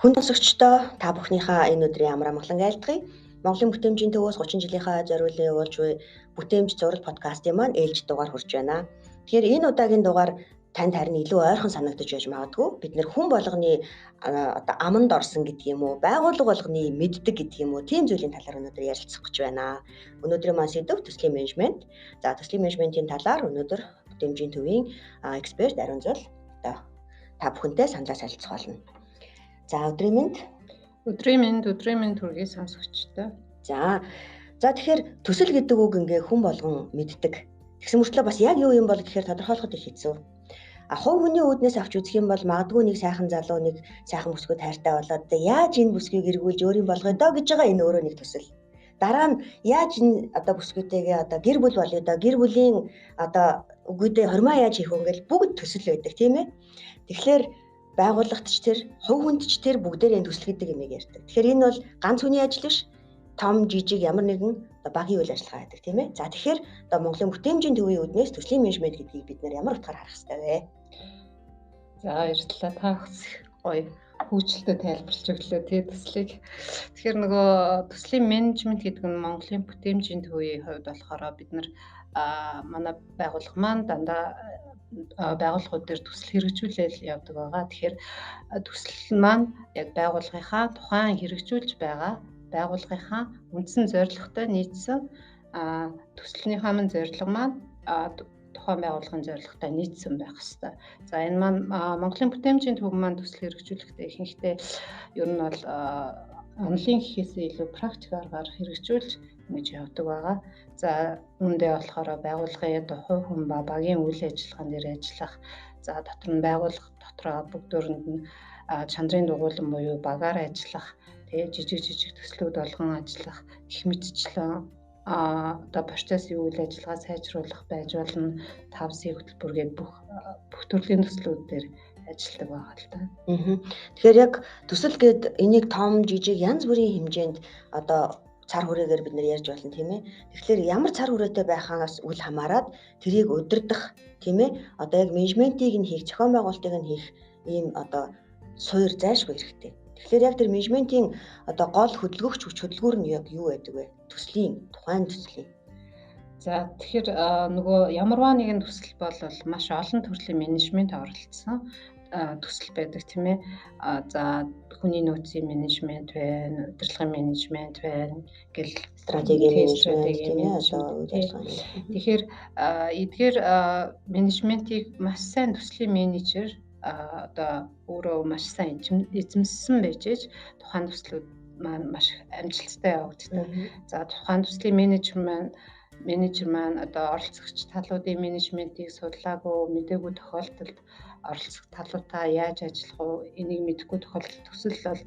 Хүн тосгочдоо та бүхнийхээ энэ өдрийн амар амгалан айлтгая. Монголын бүтээмжийн төвөөс 30 жилийнхаа зориулын явуулж буй бүтээмж зураг подкастын маань ээлж дугаар хүрч байна. Тэгэхээр энэ удаагийн дугаар танд харин илүү ойрхон санагдаж байж магадгүй. Бид нэр хүн болгоны одоо аманд орсон гэдэг юм уу, байгууллага болгоны мэддэг гэдэг юм уу, тийм зүйлийн талаар өнөөдөр ярилцах гэж байна. Өнөөдрийн маань сэдэв төслийн менежмент. За төслийн менежментийн талаар өнөөдөр бүтээмжийн төвийн эксперт Ариун Зул одоо та бүхэнтэй саналаа солилцох болно. За өдрийн мэнд хүргэе сонсогчдоо. За тэгэхээр төсөл гэдэг үг ингээ хүн болгон мэддэг. Тэгсэн мөртлөө бас яг юу юм бол гэхээр тодорхойлоход их хэцүү. Хувь хүний үүднээс авч үзэх юм бол магадгүй нэг сайхан залуу нэг сайхан бүсгүй тайртай болоод яаж энэ бүсгийг эргүүлж өөрийн болгоё доо гэж байгаа энэ өөрөө нэг төсөл. Дараа нь яаж энэ одоо бүсгүйтэйгээ одоо гэр бүл болё доо гэр бүлийн одоо үгүйдээ хормоо яаж хийх вэ ингээл бүгд төсөл байдаг тийм ээ. Тэгэхээр байгууллагт ч тэр, хувь хүнд ч тэр бүгдээрээ төсөл гэдэг юмыг ярьдаг. Тэгэхээр энэ бол ганц хүний ажил биш, том жижиг ямар нэгэн багийн үйл ажиллагаа байдаг тийм ээ. За тэгэхээр одоо Монголын бүтээмжийн төвийн үүднээс төслийн менежмент гэдгийг бид нэр ямар утгаар харах хэрэгтэй вэ? За баярлалаа. Та гоё хөгжилтэй тайлбарлаж өглөө тий төслийг. Тэгэхээр нөгөө төслийн менежмент гэдэг нь Монголын бүтээмжийн төвийн хувьд болохоор бид нар манай байгууллага маань дандаа байгууллагууд дээр төсөл хэрэгжүүлэл явдаг байгаа. Тэгэхээр төсөл маань яг байгууллагынхаа тухайн хэрэгжүүлж байгаа байгууллагынхаа үндсэн зорилготой нийцсэн төсөлнийхаа мань зорилго маань тухайн байгууллагын зорилготой нийцсэн байх хэвээр. За энэ маань Монголын бүтээмжийн төв маань төсөл хэрэгжүүлэхдээ ихэнхдээ ер нь бол онлайн гэхээсээ илүү практик аргаар хэрэгжүүлж ингэж явдаг байгаа. За үүндээ болохоор байгууллагын хувь хүн ба багийн үйл ажиллагаан дээр ажиллах. За дотор нь байгууллага дотроо бүгдөөрэнд нь чандрын дугуйлан буюу багаар ажиллах, тэгээ жижиг төслүүд болгон ажиллах, гэх мэтчлэн одоо процессын үйл ажиллагаа сайжруулах байж болно. 5C хөтөлбөргээд бүх төрлийн төслүүд дээр ажилладаг байгаа л та. Тэгэхээр яг төсөл гээд энийг том жижиг янз бүрийн хэмжээнд одоо цар хүрээгээр бид нар ярьж болно тийм ээ. Тэгэхээр ямар цар хүрээтэй байхаас үл хамааран тэрийг удирдах тийм ээ. Одоо яг менежментийг нь хийх, зохион байгуулалтыг нь хийх ийм одоо суур зайлшгүй хэрэгтэй. Тэгэхээр яг тэр менежментийн одоо гол хөдөлгөгч хүч хөдөлгүүр нь яг юу байдаг вэ? Тухайн төслийн. За тэгэхээр нөгөө ямарваа нэгэн төсөл бол маш олон төрлийн менежмент оролцсон төсөл байдаг тийм ээ. За хүний нөөцийн менежмент байна, удирдлагын менежмент байна, гэл стратегийн менежмент. Тэгэхээр эдгээр менежментийг маш сайн төслийн менежер одоо өөрөө маш сайн эзэмссэн байж тухайн төслүүд маань маш амжилттай явагддаг. За тухайн төслийн менежер маань одоо оролцогч талуудын менежментийг судлаагүй, мэдээгүй тохиолдолд оролцох талуудаа яаж ажиллах вэ? Энийг мэдэхгүй тохиолдолд төсөл бол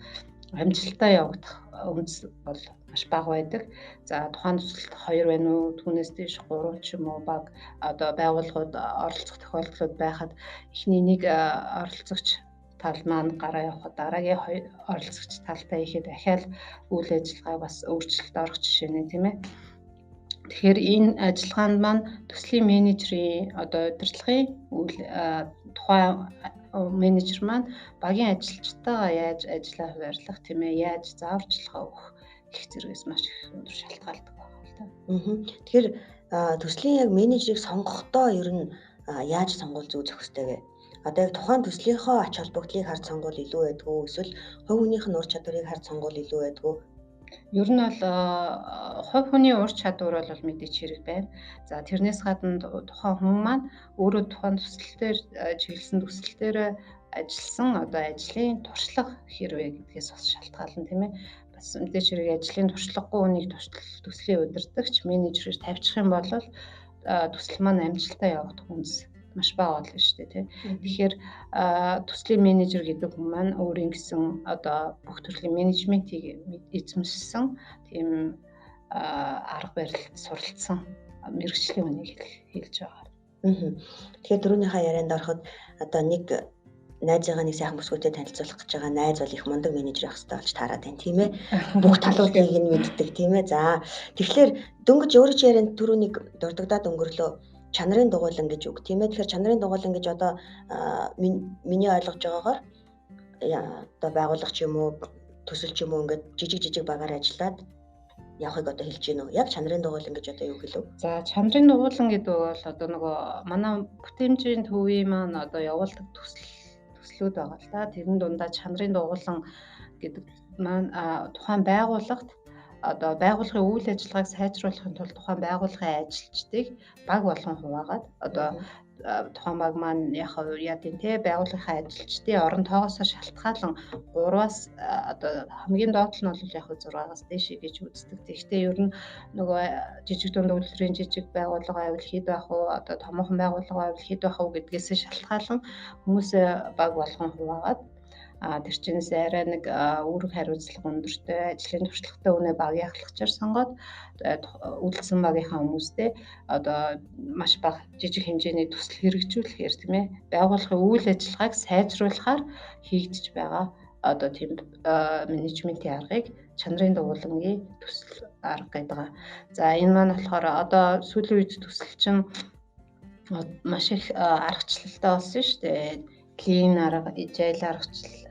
амжилттай явагдах үндэс бол маш бага байдаг. За тухайн төсөлд 2 байна уу, түүнээс дээш 3 ч юм уу баг одоо байгууллагууд оролцох тохиолдлууд байхад эхний нэг оролцогч тал маань гараа явахад дараагийн оролцогч талтай ихэд дахиад үйл ажиллагаа бас өөрчлөлт орох жишээ нэ тийм ээ. Тэгэхээр энэ ажиллагаанд маань төслийн менежерийн одоо удирдлагын тухайн менежер маань багийн ажилчтайгаа яаж ажиллаа хуваарлах тийм ээ, яаж зааварчилгаа өгөх гэх зэрэгс маш их өндөр шалтгаалдаг байна л да. Тэгэхээр төслийн яг менежерийг сонгохдоо ер нь яаж сонгуул зохих ёстой вэ? Одоо яг тухайн төслийнхөө ач холбогдлыг харж сонгуул илүү байдгүй эсвэл хувь хүнийх нь ур чадварыг харж сонгуул илүү байдгүй? Ер нь бол хувь хүний ур чадвар бол мэдээж хэрэг байна. За тэрнээс гадна тухайн хүн маань өөрөө тухайн төсөл дээр чиглэсэн төсөл дээр ажилласан одоо ажлын туршлага хэрвээ гэдгээс бас шалтгаална тийм ээ. Бас мэдээж хэрэг ажлын туршлагагүй хүнийг төслийн удирдагч менежерээр тавьчих юм бол төсөл маань амжилттай явагдах үндэс маш бага болно шүү дээ тийм. Тэгэхээр төслийн менежер гэдэг хүн маань өөрийн гэсэн одоо бүх төрлийн менежментийг эзэмшсэн тийм арга барилд суралцсан мэргэжлийн хүнийг хэлж байгаа. Тэгэхээр түрүүнийхээ ярианд ороход одоо нэг найзыгаа нэг сайхан бүсгүйтэй танилцуулах гэж байгаа найз бол их мундаг менежер байх хэрэгтэй болж таарад байна тийм ээ. Бүх талуудыг нь мэддэг тийм ээ. За тэгэхээр дөнгөж өөрөө ч ярианд түрүүнийг дурддагдаад өнгөрлөө. Чанарын дугуйлан гэж үг тийм ээ. Тэгэхээр чанарын дугуйлан гэж одоо миний ойлгож байгаагаар одоо байгууллага ч юм уу төсөл ч юм уу ингээд жижиг багаар ажиллаад явахыг одоо хэлж гинөө. Яг чанарын дугуйлан гэж одоо юу хэлв? За чанарын дугуйлан гэдэг бол одоо нөгөө манай бүтээмжийн төвийн маань одоо явуулдаг төслүүд байгаа л да. Тэрэн дундаа чанарын дугуйлан гэдэг маань тухайн байгууллагт одоо байгууллагын үйл ажиллагааг сайжруулахын тулд тухайн байгууллагын ажилчдыг баг болгон хуваагаад одоо тухайн баг маань яг яадын те байгууллагын ажилчдын орон тоогоосоо шалтгаалan 3-аас одоо хамгийн доод нь бол яг 6-аас дээш гэж үздэг. Тэгэхдээ ер нь нөгөө жижиг дунд үйлдвэрийн жижиг байгууллага байвал хэд байх вэ? Одоо томоохон байгууллага байвал хэд байх вэ гэдгээс шалтгаалan хүмүүсээ баг болгон хуваагаад тэр чинээс арай нэг үүрэг хариуцлага өндөртэй ажлын туршлагатай үнэ багийн ахлагчаар сонгоод үйлдэлсэн багийнхаа хүмүүстэй одоо маш бага жижиг хэмжээний төсөл хэрэгжүүлэхээр тийм ээ байгууллагын үйл ажиллагааг сайжруулахаар хийгдэж байгаа одоо тийм менежментийн аргыг чанарын дугуйлангийн төсөл арга гэдэг. За энэ маань болохоор одоо сүүлийн үед төсөл чинь маш их аргачлалтай болсон шүү дээ. Clean арга, agile аргачлал,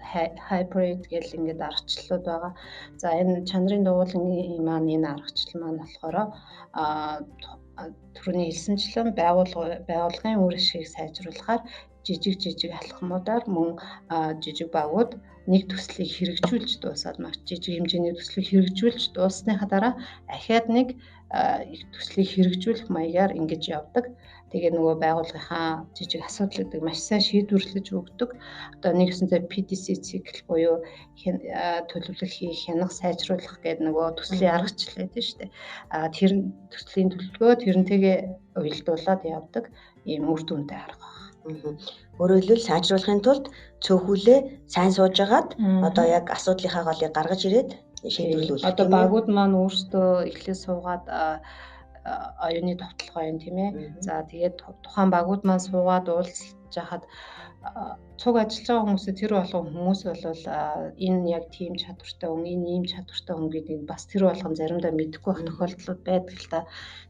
hybrid гэл ингээд аргачлалууд байгаа. За энэ чанарын дугуйлангийн маань энэ аргачлал маань болохоор түрүүний хэлсэнчлэн байгууллагын үр ашгийг сайжруулахаар жижиг алхмуудаар мөн жижиг багууд нэг төслийг хэрэгжүүлж дуусаад маш жижиг хэмжээний төслийг хэрэгжүүлж дуусныхаа дараа ахаад нэг их төслийг хэрэгжүүлэх маягаар ингэж явдаг. Тэгээ нөгөө байгууллагынхаа жижиг асуудлуудыг маш сайн шийдвэрлэж өгдөг. Одоо нэгсэнтэй PDC цикл буюу төлөвлөх хийх, хянах, сайжруулах гэдэг нөгөө төслийн аргачлал байдаг шүү дээ. Тэр төслийн төлөвлөгөө тэрнтэйгээ уялдуулаад явдаг ийм үр дүнтэй арга байна. Өөрөөр хэлбэл сайжруулахын тулд цөөхүүлээ сайн суужгаад одоо яг асуудлынхаа голыг гаргаж ирээд шийдвэрлүүлэх. Одоо багууд маань өөрсдөө эхлээд суугаад оюуны товтлого юм тийм ээ. За тэгээд тухайн багууд маань суугаад уулзж хахад цуг ажиллаж байгаа хүмүүсээ тэр болгон хүмүүс бол энэ яг тийм чадвартай хүн, энэ ийм чадвартай хүн гэдгийг бас тэр болгон заримдаа мэдэхгүй байх тохиолдлууд байдаг л та.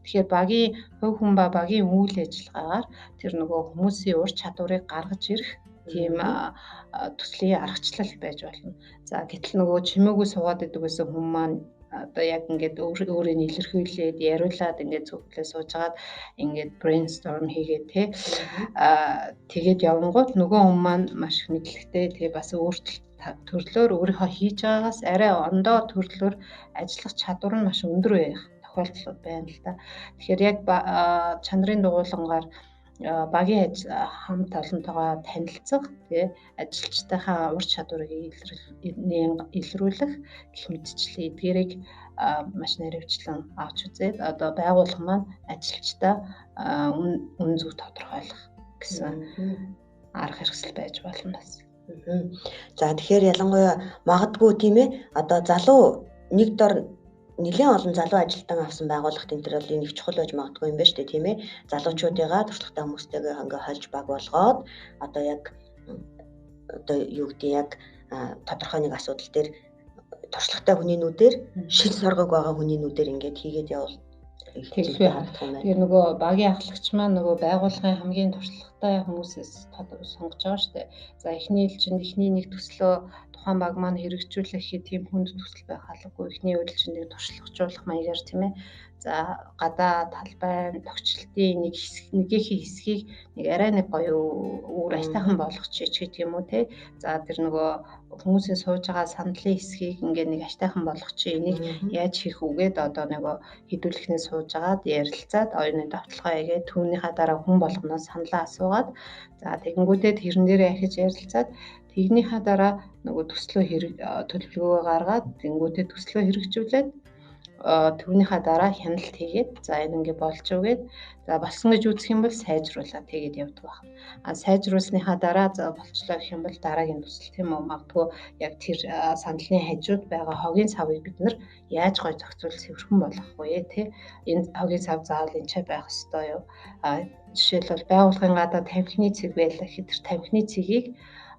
Тэгэхээр багийн хувь хүн ба багийн үйл ажиллагаагаар тэр нөгөө хүмүүсийн ур чадварыг гаргаж ирэх тийм төслийн аргачлал байж болно. За гэтэл нөгөө чимээгүй суугаад идэг гэсэн хүн маань одоо яг ингээд өөрөөр илэрхийлээд яриулаад ингээд зөвхөлөө суужгаад ингээд brainstorm хийгээд тэгээд явангууд нөгөө хүн маань маш их мэдлэгтэй тэгээ бас өөртөө төрлөөр өөрийнхөө хийж байгаагаас арай ондоо төрлөөр ажиллах чадвар нь маш өндөр байх тохиолдлууд байна л да. Тэгэхээр яг чанарын дугуйлангаар багийн хамт олонтойгоо танилцах тэгээ ажилчдынхаа ур чадварыг илрүүлэх гэх мэтчлэн эдгээрийг маш наривчлан авч үзээд одоо байгууллага маань ажилчдаа үн зөв тодорхойлох гэсэн арга хэрэгсэл байж болно бас. За тэгэхээр ялангуяа магадгүй тийм ээ одоо залуу нэг дор нэлийн олон залуу ажилтан авсан байгууллагт энэ төр бол нэг чухал байж магадгүй юм байна шүү дээ тийм ээ. Залуучуудыгаа туршлагатай хүмүүстэйгээ ингээ хольж баг болгоод одоо яг одоо юу гэдэг яг тодорхой нэг асуудал дээр туршлагатай хүнийнүүдээр шил соргог байгаа хүнийнүүдээр ингээд хийгээд явал тэглэвээ харагдах юм байна. Тэгээ нөгөө багийн ахлагч маань нөгөө байгууллагын хамгийн туршлагатай хүмүүсээс сонгож байгаа шүү дээ. За эхний нэг төслөө тухайн баг маань хэрэгжүүлэхэд тийм хүнд төсөл байх албагүй. Эхний үйлчлэгийг туршлагажуулах маягаар тийм ээ. За гадаа талбай тогтчлтын нэгийнхээ хэсгийг нэг арай нэг гоё өөр аятайхан болгоч гэдэг юм уу те. За тэр нөгөө хүмүүсийн сууж байгаа сандлын хэсгийг ингээ нэг аятайхан болгоч энийг яаж хийх үгээд одоо нөгөө хэдүүлэхнээ сууж агаад ярилцаад оюуны давталгаа хийгээд түүнийхээ дараа хүн болгоноос саналаа асуугаад за тэгэнгүүтээ тэрэн дээрээ ахиж ярилцаад тэгнийхээ дараа нөгөө төлөвлөгөөгөө гаргаад тэгэнгүүтээ төслөө хэрэгжүүлээд түүнийхээ дараа хяналт хийгээд за энэ ингээ болж үгээд за болсон гэж үзэх юм бол сайжруулаад тэгээд явдаг байна. Сайжруулсныхаа дараа за болчлоо гэх юм бол дараагийн төсөл тийм үү магадгүй яг тэр сандлын хажууд байгаа хогийн савыг бид нар яаж гой зохицуул сэвэрхэн болгох вэ тий энэ хогийн сав заавал энэ ч байх ёстой юу. Жишээлбэл байгууллагын гадаа тамхины цэг байлаа гэхэд тэр тамхины цэгийг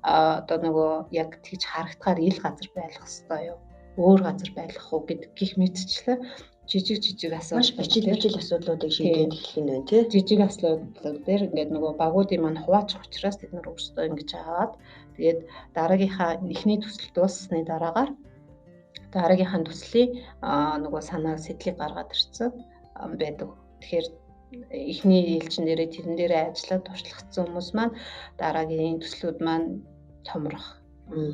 одоо нөгөө яг тэгж харагдахаар ил газар байлгах ёстой юу өөр газар байлгах уу гэдэг гих мэтчлээ жижиг Маш бичил асуудлуудыг шийдээд эхлэх нь байна тий. Жижиг асуудлууд дээр ингээд нөгөө багуудын маань хуваачих учраас тэд нар өөрсдөө ингэж аваад тэгээд дараагийнхаа эхний төсөл дууссаны дараагаар дараагийнхаа төслийн нөгөө санаа сэтлийг гаргаад ирсэн байдаг. Тэгэхээр эхний ээлжин дээрээ тэрэн дээрээ ажиллаад туршлагацсан хүмүүс маань дараагийн төслүүд маань томрох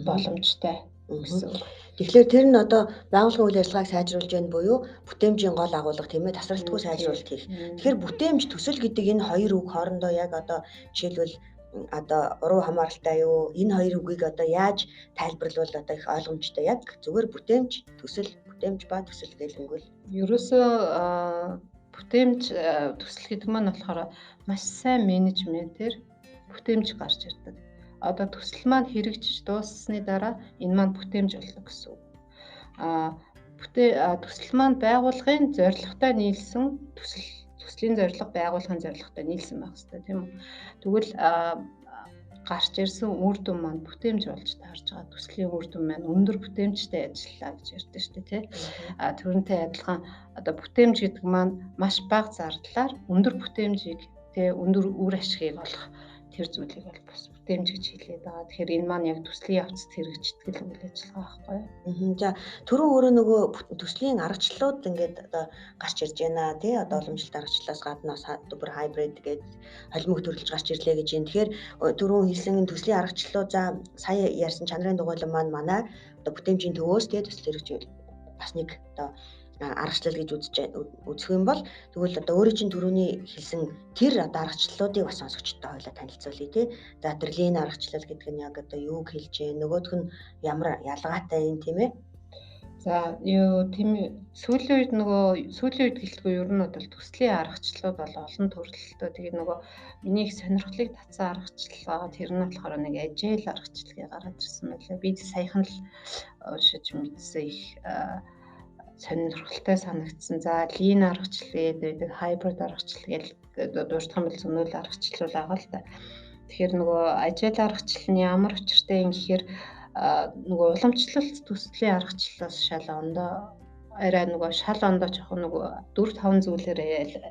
боломжтой гэсэн. Тэгэхээр тэр нь одоо байгууллагын үйл ажиллагааг сайжруулж байна буюу бүтээмжийн гол агуулга тийм ээ тасралтгүй сайжруулалт хийх. Тэгэхээр бүтээмж төсөл гэдэг энэ хоёр үг хоорондоо яг одоо жишээлбэл одоо уруу хамааралтай юу энэ хоёр үгийг одоо яаж тайлбарлавал одоо их ойлгомжтой яг зүгээр бүтээмж ба төсөл гэлэнгүүл ерөөсөө бүтээмж төсөл гэдэг маань болохоор маш сайн менежментээр бүтээмж гарч ирдэг. Одоо төсөл маань хэрэгжиж дууссаны дараа энэ маань бүтээмж болно гэсэн үг. Төсөл маань байгууллагын зорилготой нийлсэн төслийн зорилго байгууллагын зорилготой нийлсэн байх хэрэгтэй тийм үү. Тэгвэл гарч ирсэн үр дүн маань бүтээмж болж таарж байгаа. Төслийн үр дүн маань өндөр бүтээмжтэй ажиллалаа гэж ярьдаг шүү дээ тий. Тэрнтэй адилхан одоо бүтээмж гэдэг маань маш бага зардлаар өндөр бүтээмжийг тий өндөр үр ашигыг олох тэр зүйлийг бол бас бүтээмж гэж хэлээд байгаа. Тэгэхээр энэ маань яг төслийн явцад хэрэгждэг л үйл ажиллагаа байхгүй юу? За түрүү өөрөө нөгөө төслийн аргачлалууд ингээд одоо гарч ирж байна тий одоо уламжлалт аргачлалаас гадна бүр хайбрид гэдэг холимог төрөлж гарч ирлээ гэж юм. Тэгэхээр түрүү хэлсэн төслийн аргачлалууд за сая ярьсан чанарын дугуйлан маань манай одоо бүтээмжийн төвөөс тий төсөл хэрэгжүүл бас нэг одоо аргачлал гэж үзэх юм бол тэгвэл одоо өөрийн чинь түрүүний хэлсэн тэр одоо аргачлалуудыг бас сонсогчдод хойлоо танилцуулъя тий. За тэр лин аргачлал гэдэг нь яг одоо юуг хэлж байна? Нөгөөх нь ямар ялгаатай юм тийм ээ? За юу тийм сүүлийн үед гэлтгүй ер нь бол төслийн аргачлалууд бол олон төрөлтэй. Тэгээд нөгөө миний их сонирхлыг татсан аргачлал тэр нь болохоор нэг ажил аргачлалыг гаргаж ирсэн байлаа. Би саяхан л уншиж мэдсэн их сонирхолтой санагдсан. За лин аргачлал гэдэг хайбрид аргачлал гэдэг дуурдах юм бол зөнөөл аргачлал байгаа л да. Тэгэхээр нөгөө ажил аргачлал нь ямар учиртай юм гэхээр нөгөө уламжлалт төслийн аргачлалаас шал ондоо арай нөгөө шал ондоо жоохон нөгөө 4-5 зүйлээр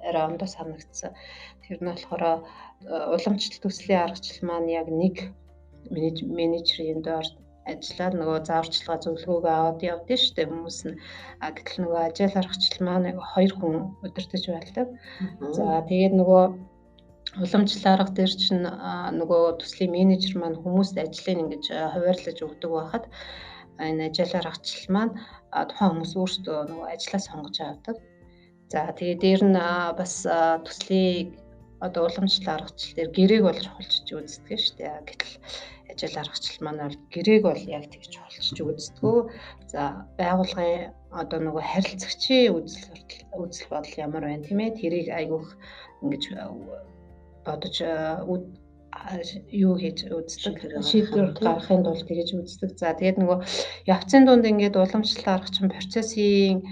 арай ондоо санагдсан. Тэр нь болохоор уламжлалт төслийн аргачлал маань яг нэг менежерийн доор ажиллаад нөгөө зааварчилгаа зөвлөгөөгөө аваад явдсан шүү дээ хүмүүс нь. Гэтэл нөгөө ажил аргачлал маань 2 хүн удирдах байлдаг. За тэгээд нөгөө уламжлалт арга дээр чинь нөгөө төслийн менежер маань хүмүүст ажлыг ингэж хуваарлаж өгдөг байхад энэ ажил аргачлал маань тухайн хүмүүс өөрсдөө нөгөө ажлаа сонгож авдаг. За тэгээд дээр нь бас төслийн одоо уламжлалт аргачлал дээр гэрээг болж чухалчж үздэг шүү дээ. Гэтэл ажил аргачлал маань бол гэрээг бол яг тэгж чухалчж үздэггүй. За байгууллагын одоо нөгөө харилцагчийн үзэл бодол ямар байна тийм ээ? Тэрийг айгүйх ингэж бодож юу хийж үздэг шийдвэр гаргахын тулд тэгэж үздэг. За тэгээд нөгөө явцын дунд ингээд уламжлалт аргачин процессын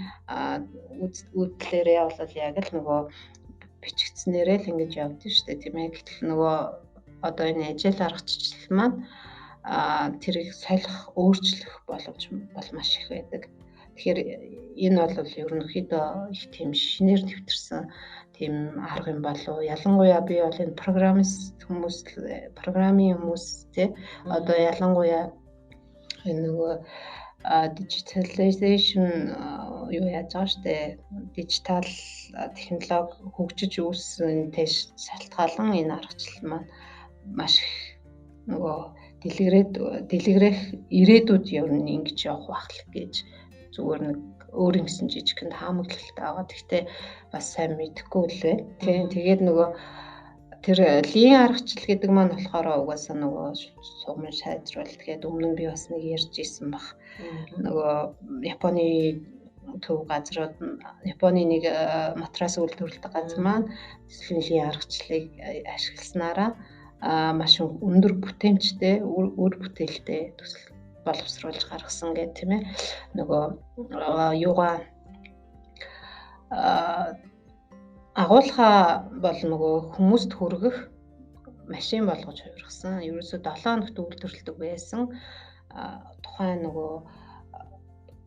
үйлдэлээрээ бол яг л нөгөө бичигдснээрээ л ингэж явдсан шүү дээ тийм ээ. Гэтэл нөгөө одоо энэ ажил аргачлал маань тэрийг солих, өөрчлөх боломж бол маш их байдаг. Тэгэхээр энэ бол ерөнхийдөө их тийм шинээр нэвтэрсэн тийм арга юм болов. Ялангуяа би бол энэ программын хүмүүс тий одоо ялангуяа энэ нөгөө digitalization юу яаж байгаа штэ дижитал технологи хөгжиж үүссэн тэш шалтгаалan энэ аргачлал маань маш их нөгөө дэлгэрэх ирээдүйд ер нь ингэж явах байх л гэж зүгээр нэг өөр юмсэн жижигхэн таамаглалтай байгаа. Гэхдээ бас сайн мэдэхгүй лээ. Тэгээд нөгөө тэр лин аргачлал гэдэг маань болохоор угаасаа нөгөө сумын сайжруулалт гэдэг өмнө би бас нэг ярьж исэн баг. Нөгөө Японы төв газрууд Японы нэг матрас үйлдвэрлэдэг газар маань төслийн лин аргачлалыг ашигласнараа маш өндөр бүтээмжтэй, үр бүтээлтэй төсөл боловсруулж гаргасан гэх тийм ээ. Нөгөө юугаа агуулга бол нөгөө хүмүүст хүргэх машин болгож хувиргасан. Ерөөсөө 7 хоногт үйлдвэрлэдэг байсан тухайн нөгөө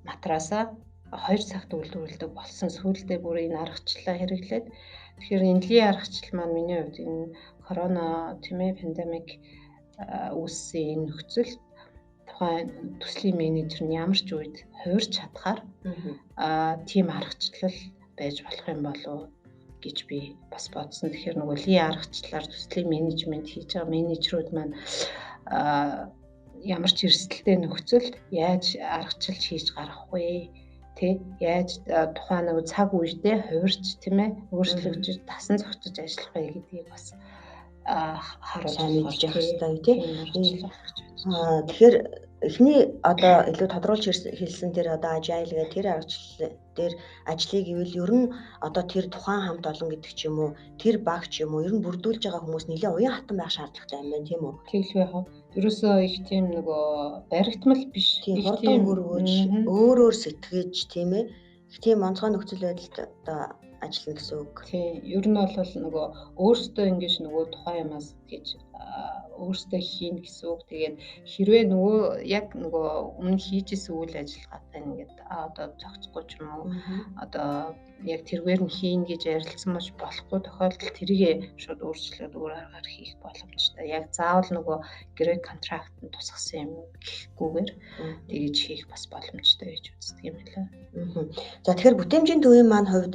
матрасаа 2 цагт үйлдвэрлэдэг болсон. Сүүлдээ бүр энэ аргачлалаа хэрэглээд тэгэхээр энэлийн аргачлал маань миний хувьд энэ корона тийм ээ пандемик үүссэн энэ нөхцөлд тухайн төслийн менежер нь ямар ч үед хувирч чадхаар тийм аргачлал байж болох юм болов гэж би бас бодсон. Тэгэхээр нөгөө лийн аргачлалаар төслийн менежмент хийж байгаа менежерүүд маань ямар ч эрсдэлтэй нөхцөлд яаж аргачлал хийж гарах вэ? Тэ яаж тухайн нэг цаг үедээ хувирч тийм ээ өөрчлөгдөж тасан зогсож ажиллах вэ гэдгийг бас харуулж мэдж явах хэрэгтэй тийм. Тэгэхээр эхний одоо илүү тодруулж хэлсэн тэр одоо agile гэх тэр аргачлал дээр ажлыг ивэл ер нь одоо тэр тухайн хамт олон гэдэг ч юм уу тэр баг ч юм уу ер нь бүрдүүлж байгаа хүмүүс нэлээд уян хатан байх шаардлагатай юм байна тийм үү? Тэглгүй яах вэ? Ерөөсөө их тийм нөгөө баригдмал биш. Тийм хурдан хөргөөж өөрөөр сэтгэж тийм ээ. Их тийм онцгой нөхцөл байдалд одоо ажиллана гэсэн үг. Тийм ер нь бол нөгөө өөртөө ингэж нөгөө тухайн юмас гэж өөртөө хийн гэсэн үг. Тэгээд хэрвээ нөгөө яг нөгөө өмнө хийжсэн үйл ажиллагаатай ингээд одоо зохицохгүй ч юм уу одоо яг тэргээр нь хийн гэж ярилцсан маш болохгүй тохиолдолд тэрийг шууд өөрчлөөд өөр аргаар хийх боломжтой. Яг заавал нөгөө гэрээ контрактанд тусгасан юм гэхгүйгээр тэгж хийх бас боломжтой гэж үздэг юм байна. За тэгэхээр бүтээмжийн төвийн маань хувьд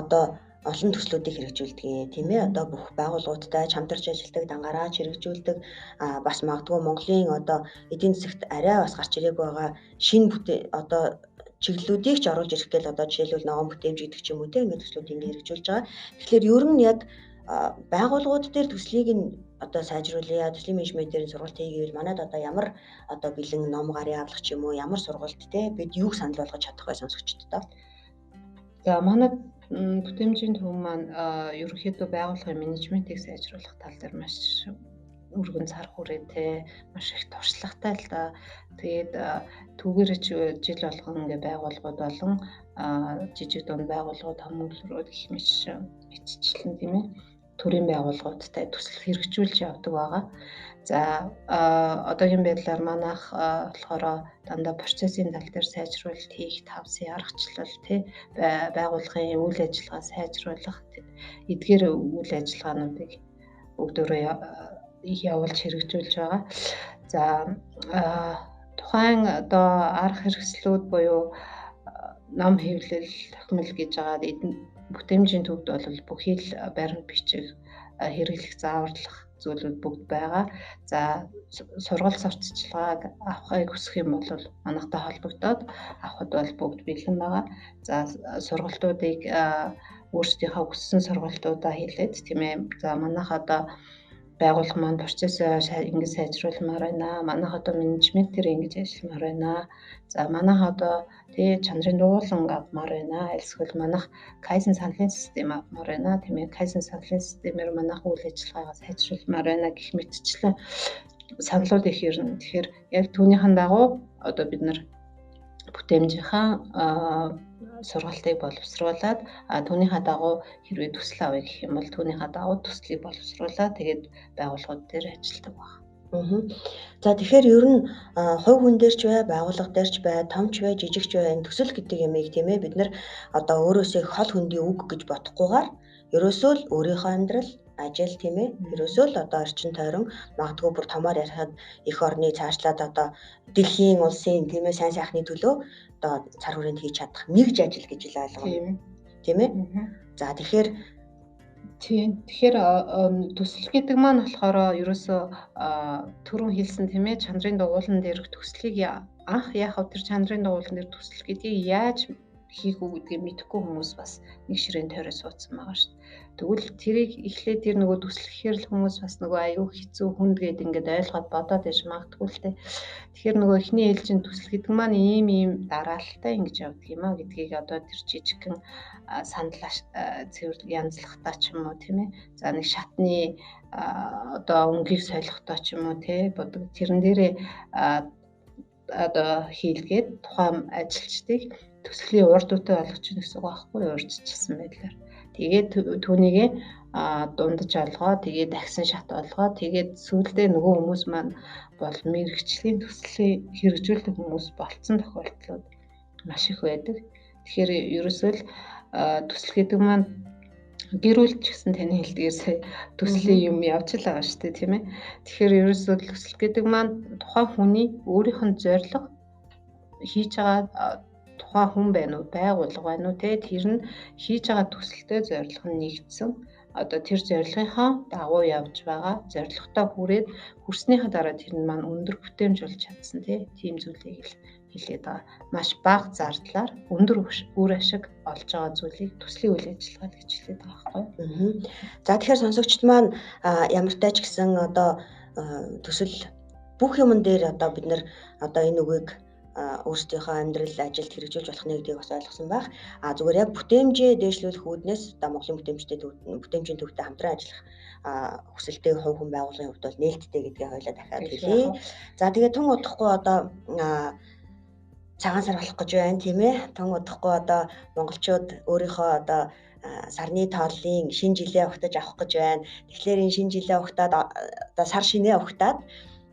одоо олон төслүүдийг хэрэгжүүлдэг тийм ээ. Одоо бүх байгууллагуудтай хамтарч ажилладаг, дангаараач хэрэгжүүлдэг бас магадгүй Монголын одоо эдийн засагт арай бас гарч ирээгүй байгаа шинэ одоо чиглэлүүдийг ч оруулж ирэх гээл одоо жишээлбэл ногоон бүтээмж гэдэг ч юм уу тийм ингээд төслүүд ингэ хэрэгжүүлж байгаа. Тэгэхээр ер нь яг байгууллагууд дээр төслийг нь одоо сайжруулъя, төслийн менежментээр сургалт хийгээл манайд одоо ямар одоо бэлэн ном гарын авлах ч юм уу ямар сургалт те бид юуг санал болгож чадах вэ сонсогчдод. За манай бүтээмжийн төв маань ерөнхийдөө байгууллагын менежментийг сайжруулах тал дээр маш өргөн цар хүрээтэй маш их туршлагатай л да. Тэгээд түүгээрээ жил болгон ингээ байгууллагууд болон жижиг дунд байгууллагууд хүмүүлрүүд гэх мэтчлэн тийм ээ төрийн байгууллагуудтай төсөл хэрэгжүүлж явдаг байгаа. За одоогийн байдлаар манайх болохоор дандаа процессын тал дээр сайжруулалт хийх, тавсын аргачлал тий байгууллагын үйл ажиллагаа сайжруулах эдгээр үйл ажиллагаануудыг бүгдөө явуулж хэрэгжүүлж байгаа. За тухайн одоо арга хэрэгслүүд буюу ном хэвлэл, тохимол гэж байгаа бүтээмжийн төвд бол бүхий л баримт бичих хэрэглэх зааварлах зүйлүүд бүгд байгаа. За сургалт сурталчилгааг авахыг хүсэх юм бол манайхтай холбогдоод авахд бол бүгд бэлэн байгаа. За сургалтуудыг өөрсдийнхөө хүссэн сургалтуудаа хийлээд тийм ээ. За манайх одоо байгууллага маань процессоо ингэж сайжруулмаар байна. Манайх одоо менежментээр ингэж ажилламаар байна. За манайх одоо тий чанарын дуулан авмаар байна. Эсвэл манайх Kaizen саналын систем авмаар байна. Тийм ээ Kaizen саналын системээр манайх үйл ажиллагаагаа сайжруулмаар байна гэх мэтчлэн саналууд их ирнэ. Тэгэхээр яг түүнийхэн дагуу одоо бид нар бүтээмжийнхаа сургалтыг боловсруулад түүнийхээ дагуу хэрвээ төсөл авъя гэх юм бол түүнийхээ дагуу төслийг боловсруулаад тэгээд байгууллагууд дээр ажилладаг байна. За тэгэхээр ер нь хувь хүн дээр ч бай, байгууллага дээр ч бай, том ч бай, жижиг ч бай энэ төсөл гэдэг юмыг тийм ээ бид нар одоо өөрөөсөө хол хөндий үг гэж бодохгүйгээр ерөөсөө л өөрийнхөө амьдрал ажил тийм ээ ерөөсөө л одоо орчин тойрон магадгүй бүр томоор ярихад эх орны цаашлаад одоо дэлхийн улсын тийм ээ сайн сайхны төлөө одоо цар хүрээнд хийж чадах нэгж ажил гэж л ойлгоно. Тийм ээ. За тэгэхээр төсөл гэдэг маань болохоор ерөөсөө түрүүн хэлсэн тийм ээ чанарын дугуулан дээрх төслийг анх яах вэ тэр чанарын дугуулан дээр төсөл гэдгийг яаж хийх үү гэдгийг мэдэхгүй хүмүүс бас нэг ширээн тойроо суудсан байгаа шүү дээ. Тэгвэл тэрийг эхлээд тэр нөгөө төслөхээр л хүмүүс бас нөгөө аюу хэцүү хүнд гээд ингээд ойлгоод бодоод байж магадгүй л те. Тэгэхээр нөгөө эхний ээлжийн төсөл гэдэг маань ийм дараалттай ингэж явдаг юм а гэдгийг одоо тэр жижигхэн санал цэвэр янзлахтаа ч юм уу тийм ээ. За нэг шатны одоо өнгийг солихдоо ч юм уу те бодог тэрэн дээрээ одоо хийлгээд тухайн ажилчдыг төслийн урд үтэй болгож гэнэ гэсэн үг байхгүй урьдчилсан байдлаар. Тэгээд түүнийгээ дундаж олгоо, тэгээд агсан шат олгоо, тэгээд сүүлдээ нөгөө хүмүүс маань бол мэрэгчлийн төслийг хэрэгжүүлдэг хүмүүс болцсон тохиолдлууд маш их байдаг. Тэгэхээр ерөөсөө л төсөл гэдэг маань гэр бүл ч гэсэн таны хэлдгээр сая төслийн юм явж л байгаа шүү дээ, тийм ээ. Тэгэхээр ерөөсөө төсөл гэдэг маань тухайн хүний өөрийнх нь зорилго хийж байгаа тухайн хүн байна уу, байгууллага байна уу, тэр нь хийж байгаа төсөлтэй зорилго нь нэгдсэн. Одоо тэр зорилгынхаа дагуу явж байгаа, зорилготой хүрээд хүрснийхаа дараа тэр нь маань өндөр бүтээмж болж чадсан тийм зүйлийг л хэлээд байгаа. Маш бага зардлаар өндөр үр ашиг олж байгаа зүйлийг төслийн үйл ажиллагаа гэж хэлээд байгаа байхгүй. За тэгэхээр сонсогчд маань ямар тач гэсэн одоо төсөл бүх юмн дээр одоо бид нар одоо энэ үгийг өөрсдийнхөө амьдрал ажилд хэрэгжүүлж болох нэ гэдгийг бас ойлгосон байх. Зүгээр яг бүтээмжээ дээшлүүлэх үүднээс одоо Монголын бүтээмжийн төвтэй хамтран ажиллах хүсэлтэй хувь хүн байгууллагын хувьд бол нээлттэй гэдгээ хоёлаа дахиад хэлье. За тэгээд тун удахгүй одоо цагаан сар болох гэж байна, тийм ээ. Тун удахгүй одоо монголчууд өөрийнхөө одоо сарны тооллын шинэ жилээ ухтаж авах гэж байна. Тэгэхээр энэ шинэ жилээ ухтаад одоо сар шинээ ухтаад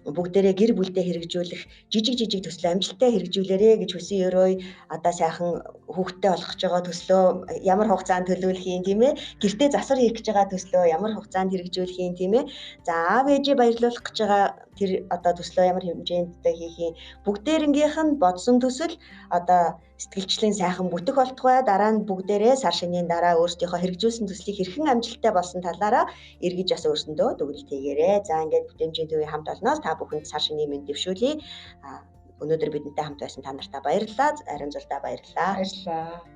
бүгдээрээ гэр бүлдээ хэрэгжүүлэх жижиг төслөө амжилттай хэрэгжүүлээрэ гэж хүсэн өрөө одоо сайхан хүүхдтэй болох гэж байгаа төслөө ямар хугацаанд төлөвлөх юм, тийм ээ. Гэртээ засвар хийх гэж байгаа төслөө ямар хугацаанд хэрэгжүүлэх юм, тийм ээ. За аав ээжээ баярлуулах гэж байгаа тэр одоо төслөө ямар хэмжээндээ хийх юм. Бүгдээрнгийнх нь бодсон төсөл одоо сэтгэлжлэн сайхан бүтэх болтугай. Дараа нь бүгдээрээ сар шинийн дараа өөрсдийнхөө хэрэгжүүлсэн төслийг хэрхэн амжилттай болсон талаараа эргэж бас өөрсөндөө дүгнэлт хийгээрэй. За ингээд бүтээмжийн төвийн хамт олноос та бүхэнд сар шинийн мэнд дэвшүүлье. Өнөөдөр бидэнтэй хамт байсан та нартаа баярлалаа. Ариун зулдаа баярлалаа. Баярлалаа.